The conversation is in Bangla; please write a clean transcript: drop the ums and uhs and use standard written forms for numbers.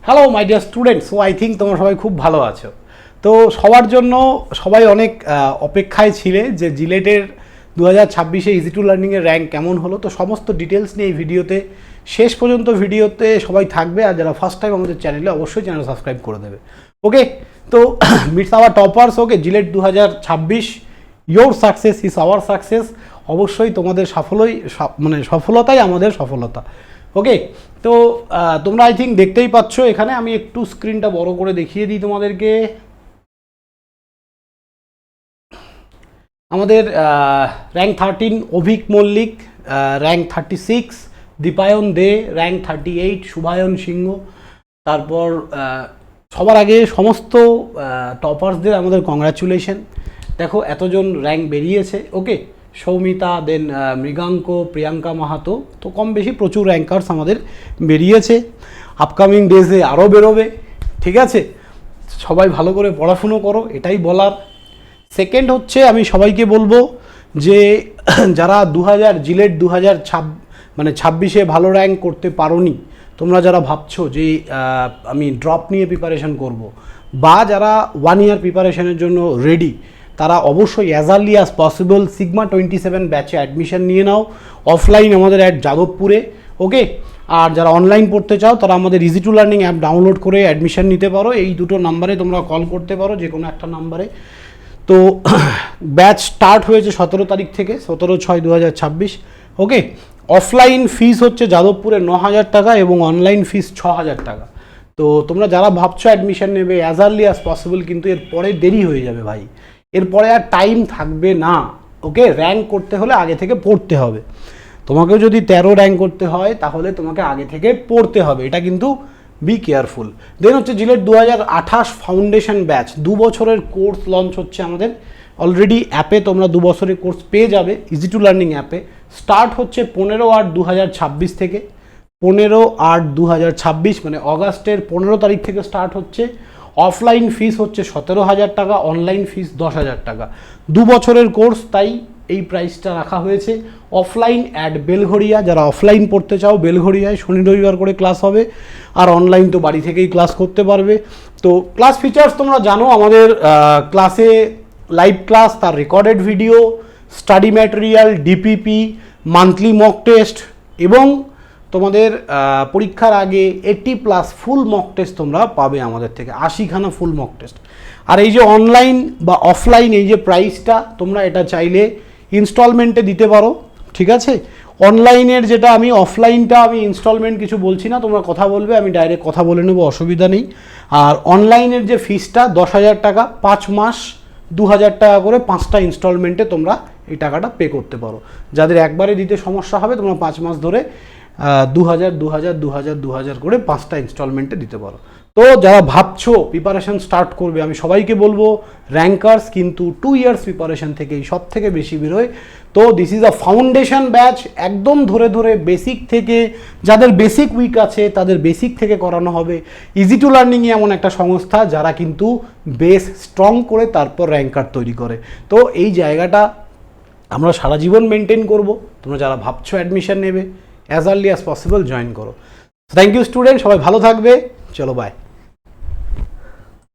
Hello my dear students, so I think তোমরা সবাই খুব ভালো আছো। তো সবার জন্য সবাই অনেক অপেক্ষায় ছিলে যে জিলেটের 2026-এ ইজি টু লার্নিংয়ের র্যাঙ্ক কেমন হলো। তো সমস্ত ডিটেলস নিয়ে এই ভিডিওতে শেষ পর্যন্ত ভিডিওতে সবাই থাকবে। আর যারা ফার্স্ট টাইম আমাদের চ্যানেলে অবশ্যই চ্যানেল সাবস্ক্রাইব করে দেবে। ওকে, তো meets our toppers. Okay, JELET 2026, your success is our success. অবশ্যই তোমাদের সফলতাই আমাদের সফলতা। ওকে, তো তোমরা আই থিঙ্ক দেখতেই পাচ্ছ এখানে। আমি একটু স্ক্রিনটা বড় করে দেখিয়ে দিই তোমাদেরকে। আমাদের র্যাঙ্ক 13 অভিক মল্লিক, র্যাঙ্ক 36 দীপায়ন দে, র্যাঙ্ক 38 শুভায়ন সিংহ। তারপর সবার আগে সমস্ত টপার্সদের আমাদের কংগ্রাচুলেশন। দেখো এতজন র্যাঙ্ক বেরিয়েছে। ওকে, সৌমিতা, দেন মৃগাঙ্ক, প্রিয়াঙ্কা মাহাতো, তো কম বেশি প্রচুর র্যাঙ্কার্স আমাদের বেরিয়েছে। আপকামিং ডেজে আরও বেরোবে। ঠিক আছে, সবাই ভালো করে পড়াশুনো করো, এটাই বলার। সেকেন্ড হচ্ছে আমি সবাইকে বলবো যে যারা জিলেট 2026-এ ভালো র্যাঙ্ক করতে পারোনি, তোমরা যারা ভাবছো যে আমি ড্রপ নিয়ে প্রিপারেশন করব, বা যারা 1 ইয়ার প্রিপারেশনের জন্য রেডি, তারা অবশ্যই as early as possible sigma 27 ব্যাচে অ্যাডমিশন নিয়ে নাও। অফলাইন আমাদের যাদবপুরে। ওকে, আর যারা অনলাইন পড়তে চাও তারা আমাদের easy to learning app download করে অ্যাডমিশন নিতে পারো। এই দুটো নাম্বারে তোমরা কল করতে পারো, যে কোনো একটা নাম্বারে। তো ব্যাচ স্টার্ট হয়েছে 17 তারিখ থেকে, 17/6/2026। ওকে, অফলাইন ফিস হচ্ছে যাদবপুরে 9,000 টাকা এবং অনলাইন ফিস 6,000 টাকা। তো তোমরা যারা ভাবছো অ্যাডমিশন নেবে অ্যাজ আর্লি অ্যাজ পসিবল, কিন্তু এরপরে দেরি হয়ে যাবে ভাই, এরপরে আর টাইম থাকবে না। ওকে, র্যাঙ্ক করতে হলে আগে থেকে পড়তে হবে। তোমাকেও যদি 13 র্যাঙ্ক করতে হয় তাহলে তোমাকে আগে থেকে পড়তে হবে, এটা কিন্তু বি কেয়ারফুল। দেন হচ্ছে জিলেট 2028 ফাউন্ডেশন ব্যাচ, 2 বছরের কোর্স লঞ্চ হচ্ছে আমাদের। অলরেডি অ্যাপে তোমরা 2 বছরের কোর্স পেয়ে যাবে ইজি টু লার্নিং অ্যাপে। স্টার্ট হচ্ছে 15/8/2026 থেকে। 15/8/2026 মানে অগাস্টের 15 তারিখ থেকে স্টার্ট হচ্ছে। অফলাইন ফিস হচ্ছে 17,000 টাকা, অনলাইন ফিস 10,000 টাকা। 2 বছরের কোর্স, তাই এই প্রাইসটা রাখা হয়েছে। অফলাইন অ্যাট বেলঘড়িয়া, যারা অফলাইন পড়তে চাও বেলঘড়িয়ায় শনি রবিবার করে ক্লাস হবে। আর অনলাইন তো বাড়ি থেকেই ক্লাস করতে পারবে। তো ক্লাস ফিচার্স তোমরা জানো, আমাদের ক্লাসে লাইভ ক্লাস, তার recorded video, study material, DPP, monthly mock test এবং তোমাদের পরীক্ষার আগে 80+ ফুল মক টেস্ট তোমরা পাবে আমাদের থেকে, 80খানা ফুল মক টেস্ট। আর এই যে অনলাইন বা অফলাইন এই যে প্রাইসটা, তোমরা এটা চাইলে ইনস্টলমেন্টে দিতে পারো। ঠিক আছে, অনলাইনের যেটা, আমি অফলাইনটা আমি ইনস্টলমেন্ট কিছু বলছি না, তোমরা কথা বলবে, আমি ডাইরেক্ট কথা বলে নেবো, অসুবিধা নেই। আর অনলাইনের যে ফিসটা 10,000 টাকা, 5 মাস 2,000 টাকা করে 5টা ইনস্টলমেন্টে তোমরা এই টাকাটা পে করতে পারো। যাদের একবারে দিতে সমস্যা হবে তোমরা 5 মাস ধরে 2,000 2,000 2,000 2,000 করে 5টা ইনস্টলমেন্টে দিতে পারো। তো যারা ভাবছো প্রিপারেশন স্টার্ট করবে, আমি সবাইকে বলবো র্যাঙ্কার্স কিন্তু 2 ইয়ার্স প্রিপারেশন থেকেই সব থেকে বেশি বেরোয়। তো this is a foundation batch, একদম ধরে ধরে বেসিক থেকে, যাদের বেসিক উইক আছে তাদের বেসিক থেকে করানো হবে। ইজি টু লার্নিংই এমন একটা সংস্থা যারা কিন্তু বেস স্ট্রং করে তারপর র্যাঙ্কার তৈরি করে। তো এই জায়গাটা আমরা সারা জীবন মেনটেন করব। তোমরা যারা ভাবছো অ্যাডমিশন নেবে as early as possible join করো। থ্যাংক ইউ স্টুডেন্ট, সবাই ভালো থাকবে। চলো বাই।